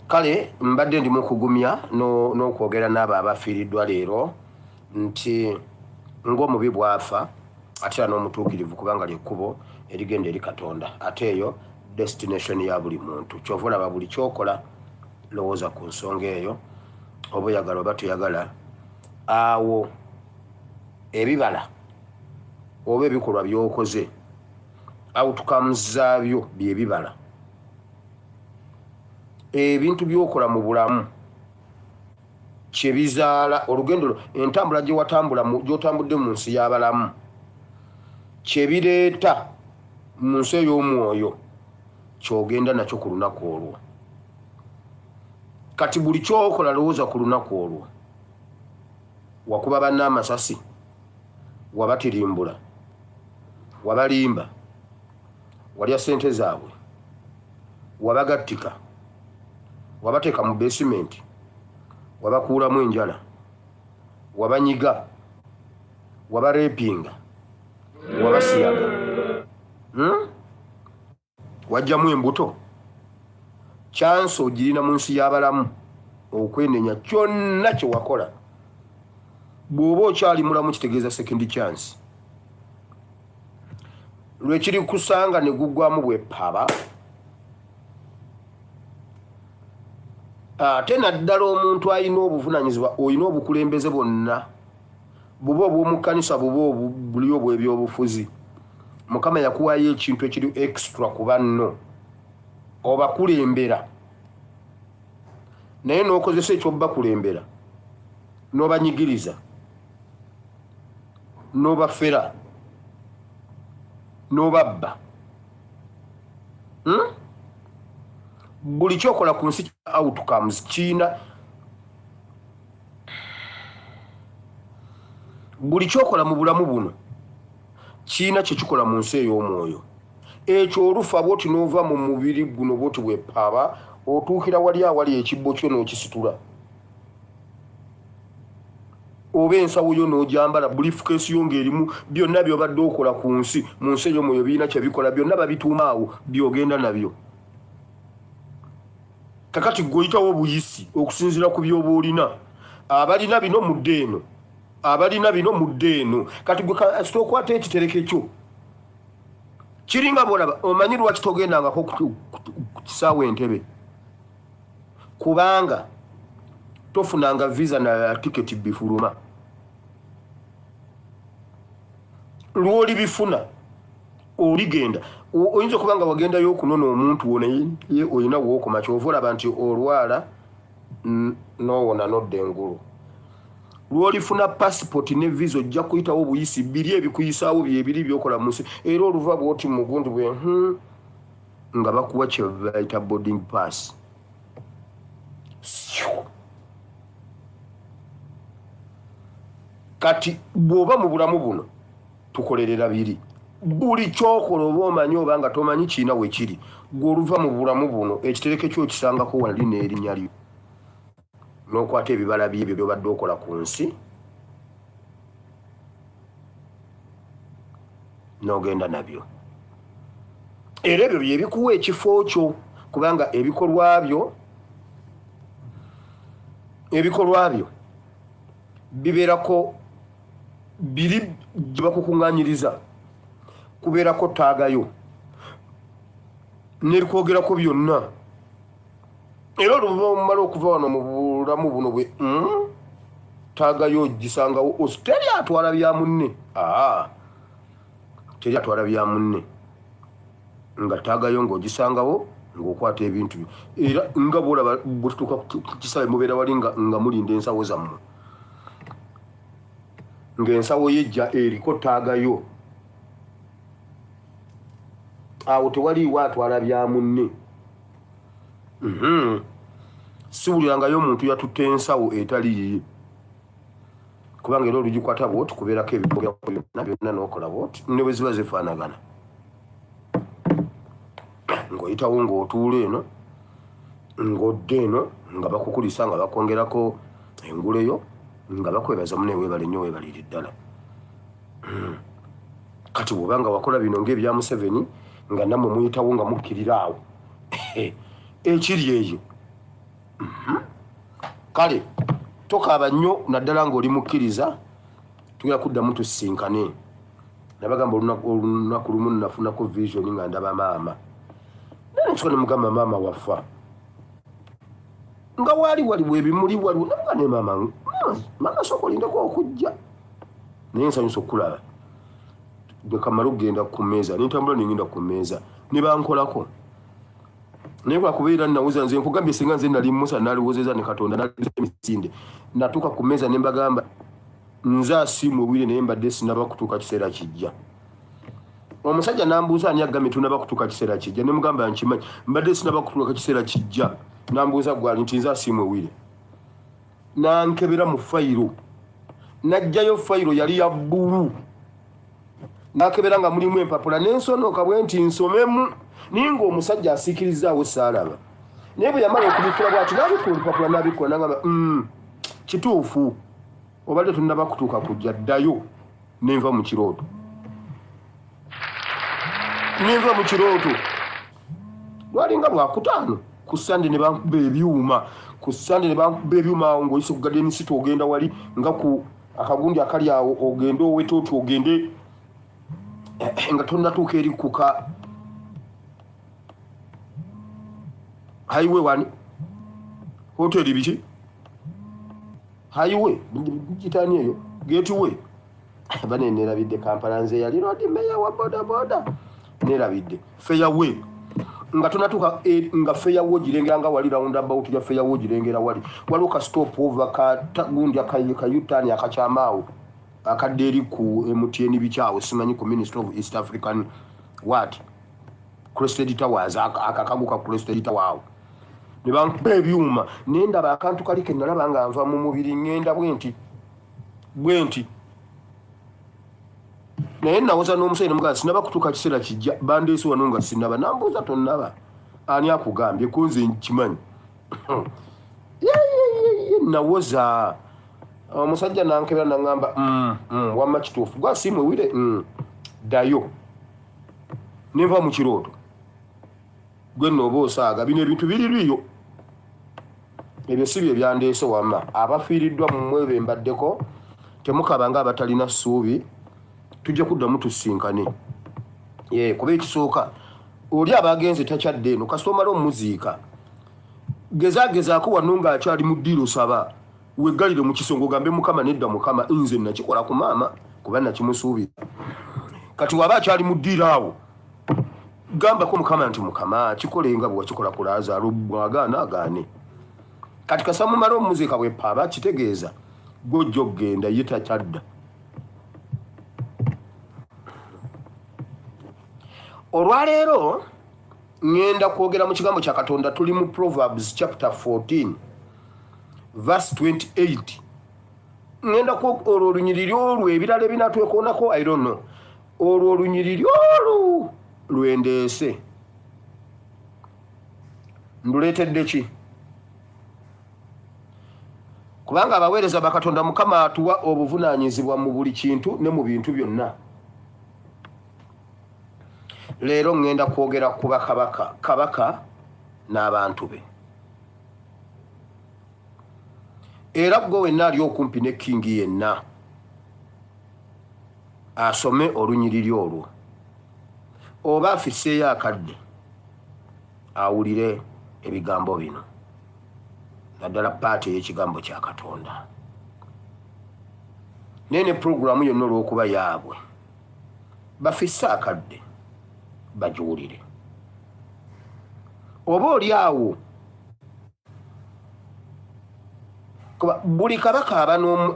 kale mbadde ndi mukugumya n'okwogera n'abo abafiiriddwa leero nti ng'omubi bwafa ate era n'omutuukirivu kubanga lyekkubo erigenda eri Katonda ate eyo destination ya buli muntu. Kyova olaba buli kyokola lowooza ku nsonga eyo, oba oyagala oba toyagala. Awo ebibala oba ebikolwa by'okoze outcomes zaabyo bye bibala. Ebintu by'okola mu bulamu kye bizaala olugendo entambula gye watambula gy'otambudde mu nsi y'abalamu kye bireeta mu nsi ey'omwoyo ky'ogenda nakyo ku lunaku olwo. Kati buli kyokola lowooza ku lunaku olwo. Wakuba banna amasasi, wabatirimbula, wabalimba, walya ssente zaabwe, wabagattika, wabateeka mu basement, wabakuulamu enjala, wabanyiga, wabarepinga, wabasiyaga, wajjamu embuto. Chance ogirina mu nsi y'abalamu okwenenya kyonna kye wakola. Bw'oba okyali mulamu kitegeeza second chance. Lwekiri kusanga ne guggwamu bwepaba ate naddala omuntu alina obuvunaanyizibwa olina obukulembeze bwonna buba obw'omu kkanisa buba buli obw'ebyobufuzi. Mukama yakuwaayo ekintu ekiri extra ku banno obakulembera naye n'okozesa ekyobakulembera n'obanyigiriza n'obafera n'obabba. Buli kyokola ku nsi outcomes kiina buli kyokola mu bulamu buno kiina kye kikola mu nsi ey'omwoyo. Ekyo olufa bwoti n'ova mu mubiri guno bwoti bwepaba otuukira wali awali ekibbo kyo n'okisitula oba ensawo yo n'ogyambala briefcase yo ng'erimu byonna by'obadde okola ku nsi mu nsi ey'omwoyo birina kye bikola byonna babituuma awo by'ogenda nabyo. Kakati gwoyitawo obuyisi okusinziira ku by'oba olina. Abalina bino mudde eno, abalina bino mudde eno. Kati gwe kasita okwata ekitereke kyo kiringa bwolaba omanyi lwaki togendangako ku kisaawe Entebbe kubanga tofunanga visa na ticket bifuluma. Lwoli bifuna oligenda oyinza okubanga wagendayo okunona omuntu wona ye olina wookoma kyova olaba nti olwala n'owona nodda engulu. Lwolifuna passport ne visa ojja kuyitawo obuyisi biri ebikuyisaawo byebiri byokola mu nsi era oluva bwoti mugundi bwe nga bakuwa kye bayita boarding pass. Kati bw'oba mu bulamu buno tukolerera biri. Buli kyokola oba omanyi oba nga tomanyi kiina we kiri. Gwe oluva mu bulamu buno ekitereke kyo kisangako wali n'erinnya lyo n'okwata ebibala byebyo by'obadde okola ku nsi n'ogenda nabyo. Era ebyo bye bikuwa ekifo kyo kubanga ebikolwa byo bibeerako biri gye bakukuŋŋaanyiriza kubeerako taagayo nerikwogerako byonna. Era oluvamala okuva wano mu bulamu buno bwe taagayo gisangawo teri atwala bya munne. Teri atwala bya munne nga taagayo ng'ogisangawo ng'okwata ebintu byo. Era nga bwolaba bwe tutuuka ku kisaawe mubeera wali nga mulinda ensawo zammwe ng'ensawo yejja eriko taagayo. Awo tewaliiwo atwala bya munne. Siwulirangayo omuntu yatutte ensawo etali yiye kubanga era olugikwata bwoti kubeerako ebikolwa byonna n'okola bwoti ne bwe ziba zifaanagana. Ng'oyitawo ng'otuula eno ng'odda eno nga bakukulisa nga bakwongerako enguleyo nga bakwebaza mune weebale nnyo weebalire ddala. Kati bw'oba nga wakola bino ng'ebya Museveni nga nammwe muyitawo nga mukkirira awo ekiri eyo kale tokaaba nnyo naddala ng'oli mukkiriza tugera kuddamu tusisinkane nabagamba olunaku lumu nafunako vision nga ndaba maama nanekiko ne mugamba maama wafa nga waliwo ebimuli waliwo nabuga ne maama sooka olindeko okujja naye nsanyusa okulaba kamala okugenda ku mmeeza nentambula nengenda ku mmeeza ne bankolako naye lwakubeera nawuza nze nkugambye singa nze nali musa naliwoozeza ne katonda nalimisinde natuuka ku mmeeza ne mbagamba nze asiimu obwire naye mbadde sinaba kutuuka kiseera kijja omusajja nambuuza ani agambye tunaba kutuuka kiseera kijja ne mugamba nkimanyi mbadde sinaba kutuuka kiseera kijja nambuuza gwali nti nze asiimu obwire nankebera mu fayiro najjayo fayiro yali ya bbulu nakebera nga mulimu empapula nensonoka bwe nti nsomemu naye ng'omusajja asiikirizaawo saalaba naye bwe yamala okubikula bwati nabikula olupapula nabikula nagamba kituufu obadde tunaba kutuuka kujja ddayo nenva mu kirooto lwalinga lwakutaano ku sande ne bankuba ebyuma ng'oyise ku gadeni city ogenda wali nga ku akagundi akali awo ogende owete oti ogende nga tonnatuuka eri kuka highway wani hoteli biki highway kitani eyo gateway bane nerabidde Kampala nze yali road mayor wa boda nerabidde fairway nga tonatuuka nga fairway girengera nga wali roundabout ya fairway girengera wali ka stop over ka tagundi akayutani akakyamaawo akadde eri ku MTN bikyawo simanyi ku Ministry of East African what Crested Towers akakaguka Crested Towers ne bankuba ebyuma nendaba akantu kali ke nalaba nga nva mu mubiri ngenda bwenti naye nawoza n'omusajja mugazi sinaba kutuuka kiseera kijja bandeese wano nga sinaba nambuuza tonnaba ani akugambye kunze nkimanyi nawoza omusajja nankebera nangamba wamma kituufu gwasiimwe wire ddayo nenva mu kirooto gwe nooba osaaga bino ebintu birirwiyo ebyo si bye byandeese wamma abafiiriddwa mu mmwe be mbaddeko temukaba nga abatalina ssuubi tujja kuddamu tusinkane kuba ekisooka oli abagenze takyadde eno kasita omala omuziika gezaagezaako wano ng'akyali mu ddiiro saba weggalire mu kisongo gambe mukama nedda mukama nze nakikola ku maama kuba nakimusuubira kati waba akyali mu ddiiro awo gambako mukama nti mukama kikolenga bwe wakikola ku Laazaalo bwagaana agaane kati kasa mumala omuziika bwepaaba kitegeeza gojja okgenda ye takyadda olwaleero ngenda kwogera mu kigambo kya Katonda tuli mu Proverbs chapter 14 verse 28 ngenda ko olwo olunyiriri olwo ebirala ebinatwekoonako I don't know olwo olunyiriri olwo lwendeese nduleetedde ki kubanga abaweereza bakatonda mukama atuwa obuvunaanyizibwa mu buli kintu ne mu bintu byonna leero ngenda kwogera ku kabaka n'abantu be era gwe wenna ali okumpi ne kingi yenna asome olunyiriri olwo oba afiseeyo akadde awulire ebigambo bino naddala paati ey'ekigambo kya Katonda nene puroguramu yonna olw'okuba yaabwe bafisse akadde bagiwulire oba oli awo kuba buli kabaka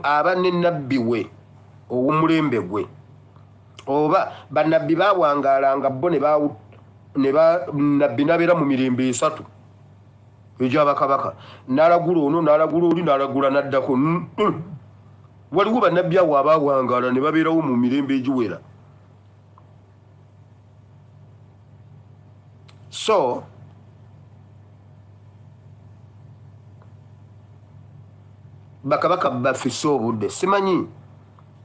aba n'ennabbi we ow'omulembe gwe oba bannabbi baawangaalanga bo nabbi nabeera mu mirembe esatu egy'abakabaka n'alagula ono n'alagula oli n'alagula n'addako waliwo bannabbi awo abaawangaala ne babeerawo mu mirembe egiwera so bakabaka bafisse obudde simanyi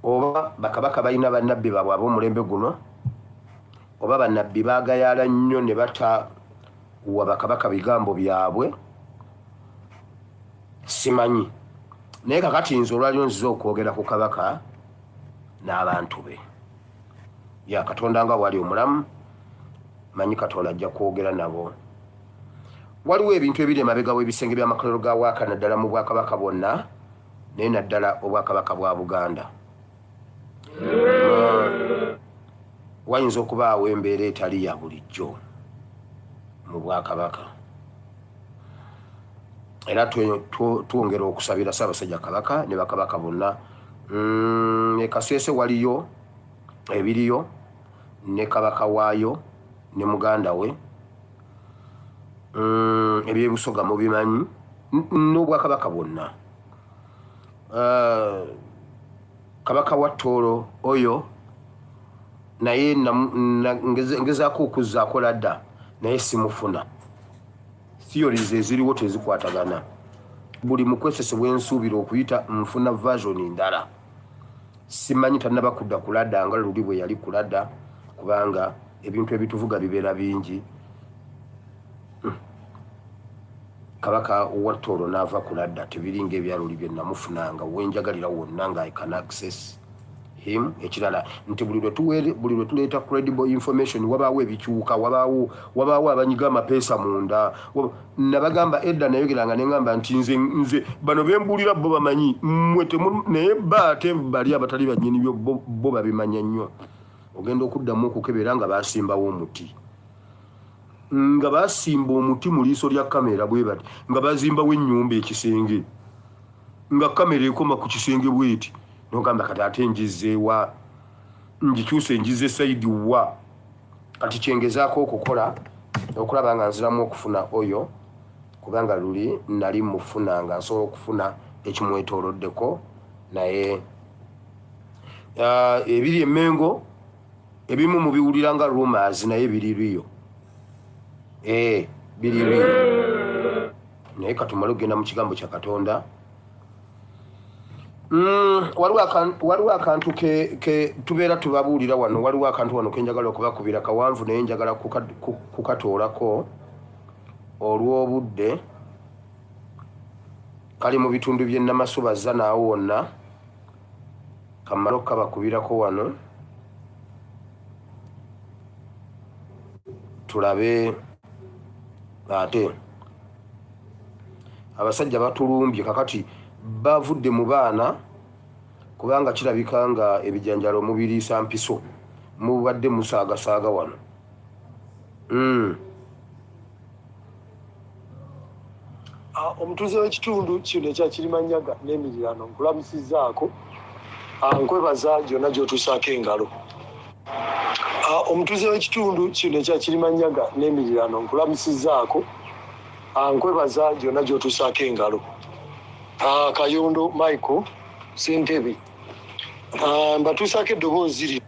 oba bakabaka balina bannabbi baabwe ab'omulembe guno oba bannabbi baagayaala nnyo ne bata wa bakabaka bigambo byabwe simanyi naye kakati nze olwaliyo nziza okwogera ku kabaka n'abantu be ya Katonda nga wali omulamu manyi Katonda ajja kwogera nabo. Waliwo ebintu ebiri emabega w'ebisenge by'amakolero ga Waaka naddala mu Bwakabaka bwonna naye naddala Obwakabaka bwa Buganda. Wayinza okubaawo embeera etali ya bulijjo mu Bwakabaka era twongera okusabira Ssaabasajja Kabaka ne bakabaka bonna. E Kasese waliyo ebiriyo ne kabaka waayo ne muganda we ebyebusoga mubimanyi n'Obwakabaka bwonna. Kabaka wa Tooro oyo naye ngezaako okuzzaako ladda naye simufuna. Theories eziriwo tezikwatagana. Buli mukwesese bwensuubira okuyita nfuna version ndala. Simanyi tannaba kudda ku ladda nga luli bwe yali ku ladda kubanga ebintu ebituvuga bibeera bingi. Kabaka wa Tooro n'ava ku ladda tebiringa ebyaluli bye namufunanga wenjagalira wonna nga I can access him. Ekirala nti buli lwe tuleeta credible information wabaawo ebikyuka wabaawo abanyiga amapeesa munda. Nabagamba edda nayogeranga ne ngamba nti nze bano bembuulira bo bamanyi mmwe naye ate bali abatali bannyini byo bo babimanya nnyo. Ogenda okuddamu okukebera nga baasimbawo omuti. Nga basimba omuti mu liiso lya kamera bwe bati nga bazimbawo ennyumba ekisenge nga kamera ekoma ku kisenge bweti nogamba kati ate njizeewa njikyuse njize saidi wa kati kyengezaako okukola okulaba nga nziramu okufuna oyo kubanga luli nali mufuna nga nsobola okufuna ekimwetooloddeko naye ebiri emengo ebimu mubiwulira nga rumors naye biririyo. Biri naye katumale okugenda mu kigambo kya Katonda. Waliwo akantu ke tubeera tubabuulira wano. Waliwo akantu wano kenjagala okubakubira kawanvu naye njagala kukatoolako olw'obudde. Kali mu bitundu by'e Namasubaza naawo wonna kamala okukabakubirako wano tulabe. Ate abasajja batulumbye kakati bavudde mu baana kubanga kirabika nga ebijanjalo mubiriisa mpiso mubadde musaagasaaga wano. Omutuuze w'ekitundu kino ekya Kirimanyaga n'emirirano nkulamusizaako nkwebaza gyonna gy'otuusaako engalo. Omutuuze w'ekitundu kino ekya Kirimanyaga n'emirirano nkulamusizaako nkwebaza gyonna gy'otuusaako engalo. Kayondo Michael Ssentebe mbatuusaako eddoboozi lino.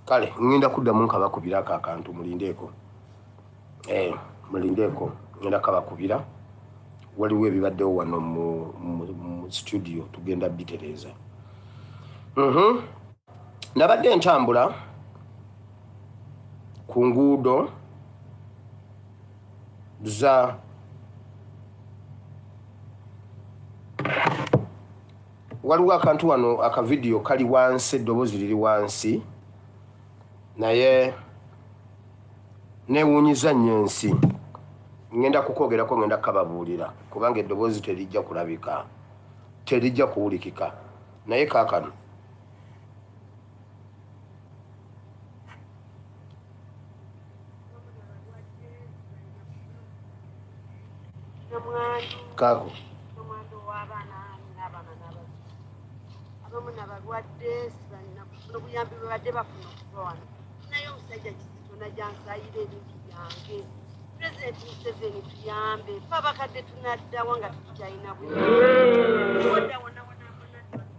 Kale ngenda kuddamu nkabakubirako akantu mulindeeko. Mulindeeko ngenda kabakubira. Waliwo ebibaddewo wano mu studio tugenda bitereeza. Nabadde ntambula ku nguudo za waliwo akantu wano akavidiyo kali wansi eddoboozi liri wansi naye newuunyiza nnyo ensi ngenda kukwogerako ngenda kukababuulira kubanga eddoboozi terijja kulabika terijja kuwulikika naye kaakano kaako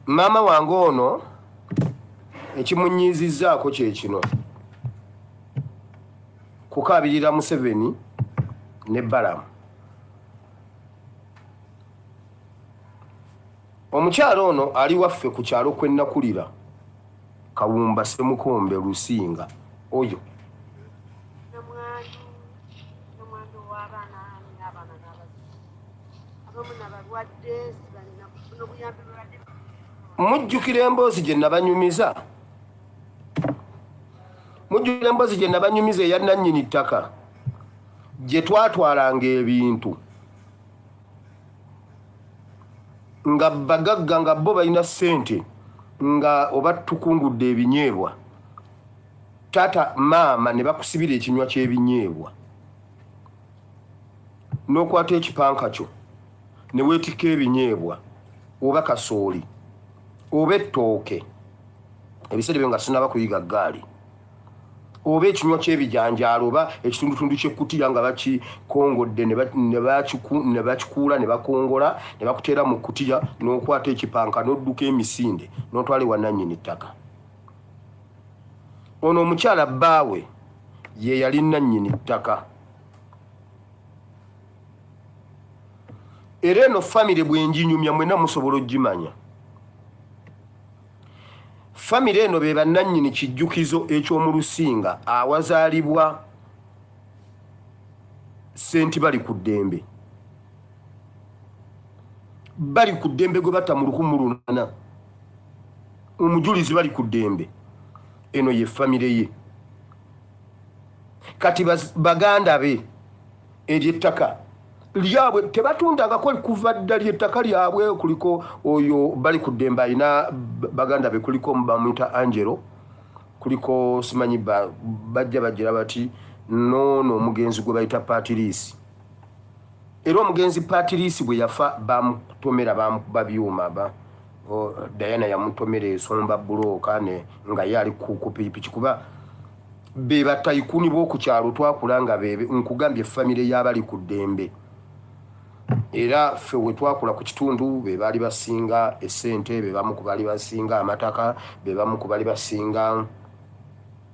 maama wange ono ekimunyiizizzaako kye kino kukaabirira Museveni ne Balamu. Omukyalo ono ali waffe ku kyalo kwe nakulira Kawumba Ssemukombe Lusinga oyo mujjukira emboozi gye nabanyumiza eya nannyini ttaka gye twatwalanga ebintu nga bagagga nga bo balina ssente nga oba tukungudde ebinyeebwa tata maama ne bakusibira ekinywa ky'ebinyeebwa n'okwata ekipanka kyo ne weetikka ebinyeebwa oba kasooli oba ettooke ebiseera byo nga sinaba kuyiga ggaali oba ekinywa ky'ebijanjaalo oba ekitundutundu ky'ekkutiya nga bakikongodde ne bakikuula ne bakongola ne bakuteera mu kkutiya n'okwata ekipanka n'odduka emisinde n'otwala ewa nannyini ttaka. Ono omukyala bbaawe ye yali nannyini ttaka. Era eno famire bwenjinyumya mwenna musobola ogimanya. Famire eno be bannannyini kijjukizo eky'omu Lusinga awazaalibwa Ssenti Bali ku Ddembe. Bali ku Ddembe gwe batta mu 1800. Omujulizi Bali ku Ddembe. Eno ye famire ye. Kati baganda be ery'ettaka lyabwe tebatundangako kuva dda ly'ettaka lyabwe kuliko oyo Bali ku Ddembe alina baganda be kuliko bamuyita Angelo kuliko simanyi bajja bagira bati nono omugenzi gwe bayita Patrice. Era omugenzi Patrice bwe yafa bamutomera bamukuba byuma Diana yamutomera esomba bulooka ne nga yali ku pikipiki kuba be batayikuni b'oku kyalo twakulanga bebe nkugambye famire y'Abali ku Ddembe. Era ffe we twakula ku kitundu be baali basinga essente be bamu ku baali basinga amataka be bamu ku baali basinga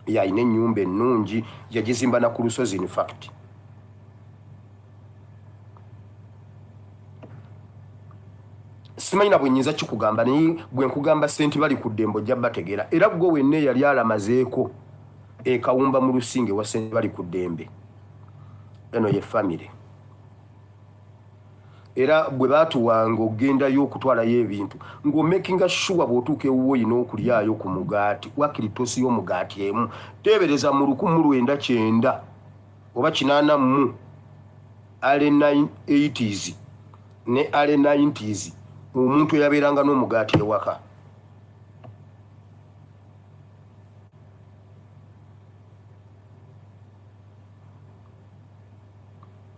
yalina ennyumba ennungi yagizimba na ku lusozi in fact. Simanyi na bwe nnyinza kikugamba naye bwe nkugamba Ssenti Bali ku Ddembe ojja bategeera. Era gwe wenna yali alamazeeko Kawumba mu Lusinga wa Ssenti Bali ku Ddembe. Eno ye famire. Era bwe baatuwanga ogendayo okutwalayo ebintu ng'omakinga sure bw'otuuka ewuwo olina okulyayo ku mugaati wakiri tosi y'omugaati emu teebereza mu 1990 oba 80 ale 80s ne ale 90s omuntu eyabeeranga n'omugaati ewaka.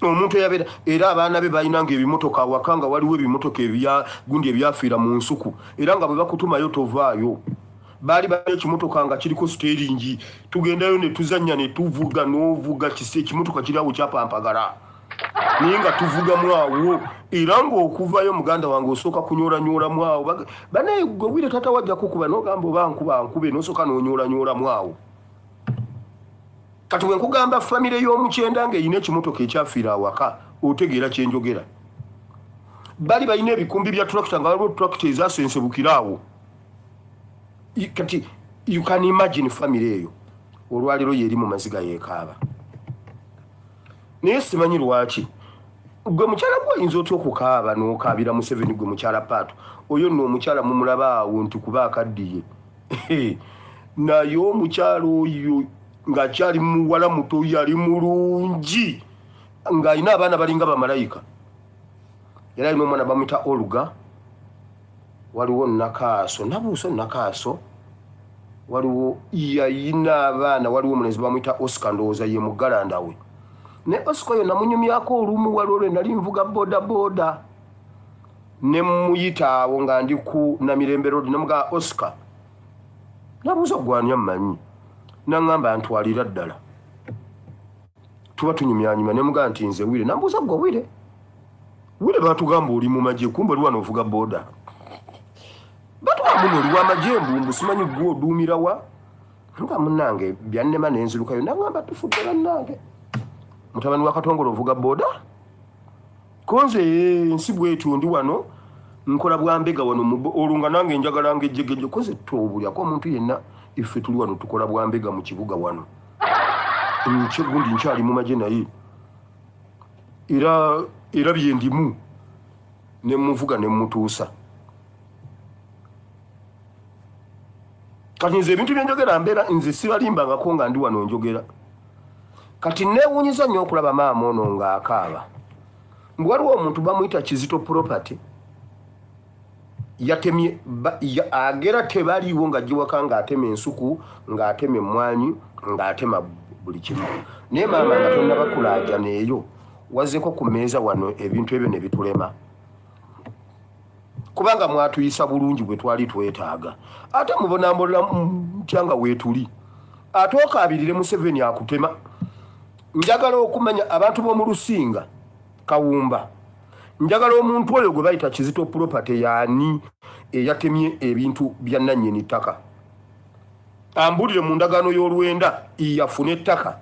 Omuntu yabeera era abaana be balinanga ebimotoka awakanga waliwo ebimotoka gundi ebyafiira mu nsuku era nga bwe bakutumayo tovaayo baali bali ekimotoka nga kiriko steeringi tugendayo ne tuzannya ne tuvuga n'ovuga kise ekimotoka kirawo kyapampagala naye nga tuvugamu awo era ng'okuvayo muganda wange osooka kunyoolanyoola awo banaye gwe bwire tata wajja kukuba n'ogamba oba nkuba nkube n'osooka n'onyoolanyoola awo. Kati bwe nkugamba famire y'omukyenda ng'eyina ekimotoka ekyafiira awaka otegeera kye njogera. Bali balina ebikumbi bya tulakita nga waliwo tulakita ezasensebukira awo kati you can imagine family eyo olwaliro yeri mu maziga yekaaba naye simanyi lwaki gwe mukyala gwayinza otya okukaaba n'okaabira Museveni gwe mukyala Pato oyo nno omukyala mumulaba awo nti kuba akaddiye naye omukyala oyo ng'akyali muwala muto yali mulungi ng'alina abaana balinga bamalayika era alina omwana bamuyita Olga waliwo Nakaaso Nabuuso Nakaaso waliwo yayina abaana waliwo omulenzi bamuyita Oscar ndowooza ye Mugalanda we ne Oscar yo namunyumyako olumu waliwo nali nvuga boda ne muyita awo nga ndi ku Namirembe Road namuga Oscar nabuuza gwanya mmanyi nangamba ntwalira ddala tuba tunyumyanyuma ne muga nti nze Wire nambuuza gwe Wire batugamba oli mu magye kumbe oli wano ovuga boda batugamba oli wa magye mbumbu simanyi gwe oduumira wa nga munnange byannema n'enzirukayo nangamba tufudde bannange mutabani wa Katongole ovuga boda konze nsi bwetu ndi wano nkola bwambega wano olunga nange njagala ngejjegeje koze tobulyako omuntu yenna ife tuli wano tukola bwambega mu kibuga wano nchegundi nchali mu maje naye era byendimu ne muvuga ne mutuusa kati nze ebintu byenjogera mbeera nze sibalimba ngako nga ndi wano njogera kati neewuunyiza nnyo okulaba maama ono ng'akaaba waliwo omuntu bamuyita Kizito Property yatemye agera tebaliwo nga giwaka ng'atema ensuku ng'atema emmwanyi ng'atema buli kimu naye maama nga tonna bakulaaja neeyo wazzeko ku mmeeza wano ebintu ebyo ne bitulema kubanga mwatuyisa bulungi bwe twali twetaaga ate mubonambola mtyanga weetuli ate okaabirire Museveni akutema njagala okumanya abantu b'omu Lusinga Kawumba njagala omuntu oyo gwe bayita Kizito Property yaani eyatemye ebintu bya nannyini ttaka ambulire mu ndagaano y'olwenda yafuna ettaka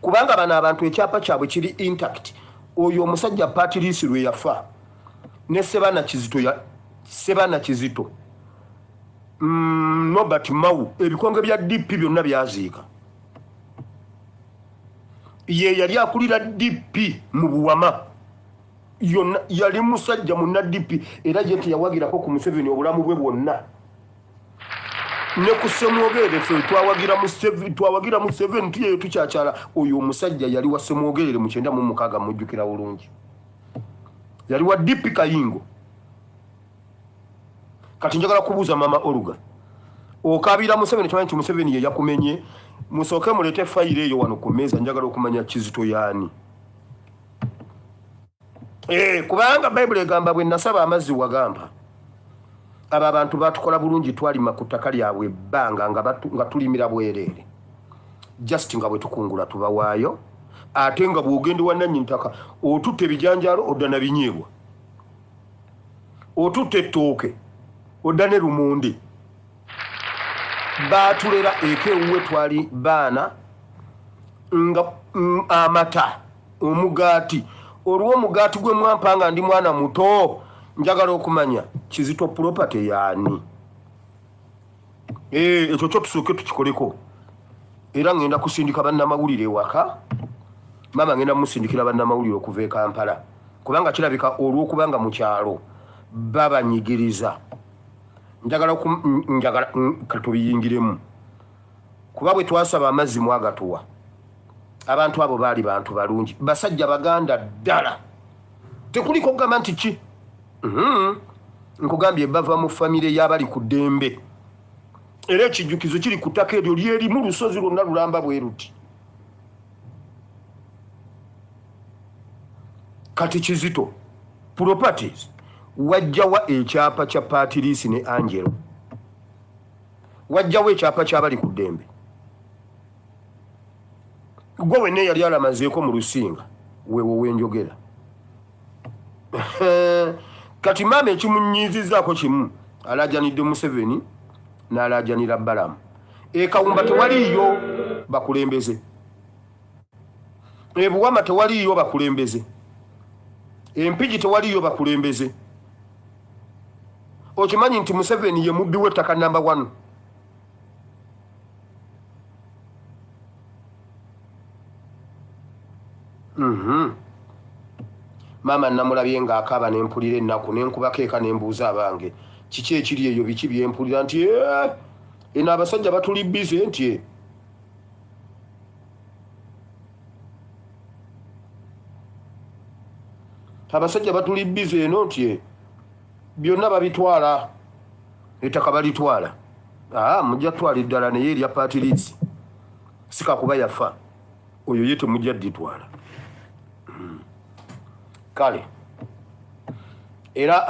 kubanga bano abantu ekyapa kyabwe kiri intact oyo omusajja Patrice lwe yafa ne Sebana Kizito Nobert Mau ebikonge bya DP byonna byaziika ye yali akulira DP mu Buwama yonna yali musajja munna DP era je teyawagirako ku Museveni obulamu bwe bwonna ne kusemwogerere fe twawagira Museveni tuyeyo tukyakyala oyo omusajja yali wa semwogerere mu 96 mujjukira bulungi yali wa DP Kayingo kati njagala kubuuza mama Olga okabira Museveni kimanyi Museveni ye yakumenye musooke mulete fayire eyo wano ku mmeeza njagala okumanya Kizito yaani kubanga Bible egamba bwe nasaba amazzi wagamba abo abantu batukola bulungi twalima ku ttaka lyabwe ebbanga nga tulimira bwereere just nga bwe tukungula tubawaayo ate nga bw'ogende wa nannyini ttaka otutte ebijanjaalo odda na binyeebwa otutte ettooke odda ne lumonde batulera ekewuwe twali baana nga amata omugaati olwo omugaati gwe mwampanga ndi mwana muto njagala okumanya Kizito Property yaani ekyo kyo tusooke tukikoleko era ngenda kusindika bannamawulire waka mama ngenda musindikira bannamawulire okuva e Kampala kubanga kirabika olw'okubanga mu kyalo babanyigiriza njagala katubiyingiremu kuba bwe twasaba amazzi mwagatuwa abantu abo baali bantu balungi basajja baganda ddala tekuliko kugamba nti ki nkugambye bava mu famire y'abali ku ddembe era ekijjukizo kiri ku ttaka eryo lyerimu lusozi lwonna lulamba bwe ruti kati Kizito Properties wajjawa ekyapa kya Patrice ne Angelo wajjawa ekyapa ky'abali ku ddembe gwe wenne yali alamazeeko mu Lusinga weewo wenjogera kati maama ekimunyiizizaako kimu alaajanidde Museveni n'alaajanira Balamu Kawumba tewaliiyo bakulembeze Buwama tewaliiyo bakulembeze Empigi tewaliiyo bakulembeze okimanyi nti Museveni ye mubbi w'ettaka namba 1. Maama namulabye ng'akaaba n'empulira ennaku n'enkubako eka n'embuuza abange kiki ekiri eyo biki byempulira nti eno abasajja batuli bize nti abasajja batuli bize eno nti byonna babitwala ettaka balitwala. Mujja twala eddala naye erya paatirizi sikakuba yafa oyo ye temujja dditwala. Kale era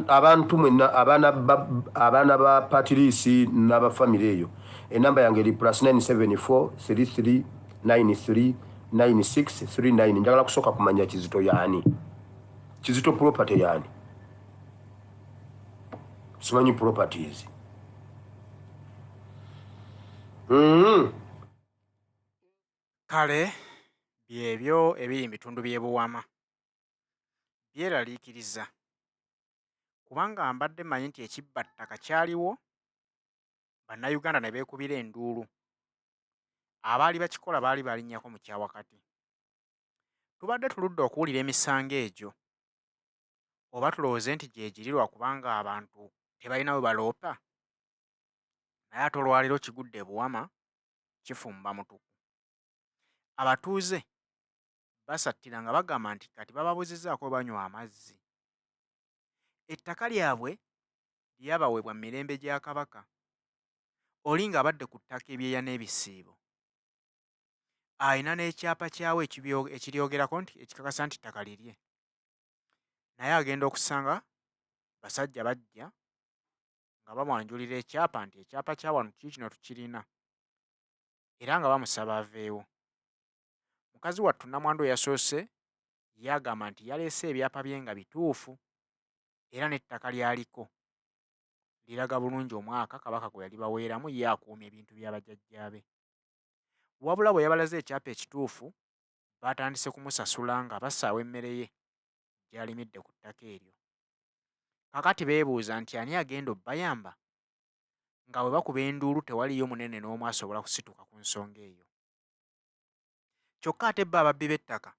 abantu mwenna abaana ba patirisi n'abafamire eyo enamba yange eri +974 33 93 96 39. njagala kusooka kumanya Kizito yaani, Kizito property yaani, simanyi properties. Kale byebyo ebiri mu bitundu by'e Buwama byeraliikiriza kubanga mbadde manyi nti ekibbattaka kyaliwo, bannayuganda ne beekubira enduulu, abaali bakikola baali balinnyako mu kyawakati. Tubadde tuludde okuwulira emisango egyo, oba tulowooze nti gyegirirwa kubanga abantu tebalina we baloopa, naye ate olwaleero kigudde e Buwama kifumba mutuku. Abatuuze basattira nga bagamba nti kati bababuzizzaako banywa amazzi. Ettaka lyabwe lyabaweebwa mu mirembe gya Kabaka, oli ng'abadde ku ttaka ebyeya n'ebisiibo. Alina n'ekyapa kyawe ekiryogerako nti ekikakasa nti ttaka lirye. Naye agenda okusanga basajja bajja nga bamwanjulira ekyapa nti ekyapa kya wano kino tukirina, era nga bamusaba aveewo. Mukazi wattu Nnamwandu yasoose yagamba nti yaleese ebyapa bye nga bituufu era n'ettaka lyaliko liraga bulungi omwaka Kabaka gwe yali baweeramu ye akuumye ebintu bya bajjajjaabe. Wabula bwe yabalaze ekyapa ekituufu baatandise kumusasula nga basaawa emmere ye gy'alimidde ku ttaka eryo. Kakati beebuuza nti ani agenda obbayamba nga bwe bakuba enduulu tewaliyo munene n'omu asobola kusituka ku nsonga eyo. Kyokka ate bo ababbi b'ettaka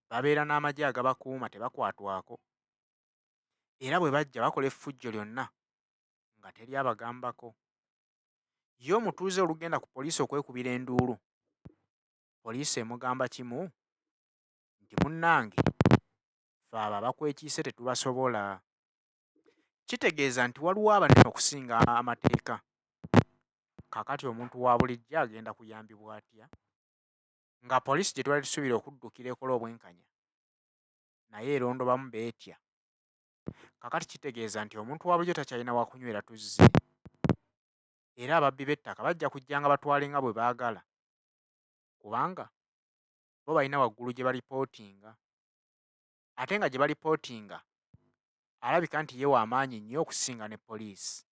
babeera n'amagye agabakuuma tebakwatwako, era bwe bajja bakola effujjo lyonna nga teri abagambako. Ye omutuuze olugenda ku poliisi okwekubira enduulu, poliisi emugamba kimu nti munnange ffe abo abakwekiise tetubasobola. Kitegeeza nti waliwo abanene okusinga amateeka. Kakati omuntu wa bulijjo agenda kuyambibwa atya? Nga poliisi gye twali tusuubira okuddukira ekola obwenkanya naye erondobamu beetya. Kakati kitegeeza nti omuntu wa bulijjo takyalina wa kunywera tuzzi. Era ababbi b'ettaka bajja kujja nga batwale nga bwe baagala, kubanga bo balina waggulu gye balipootinga, ate nga gye balipootinga alabika nti ye w'amaanyi nnyo okusinga ne poliisi.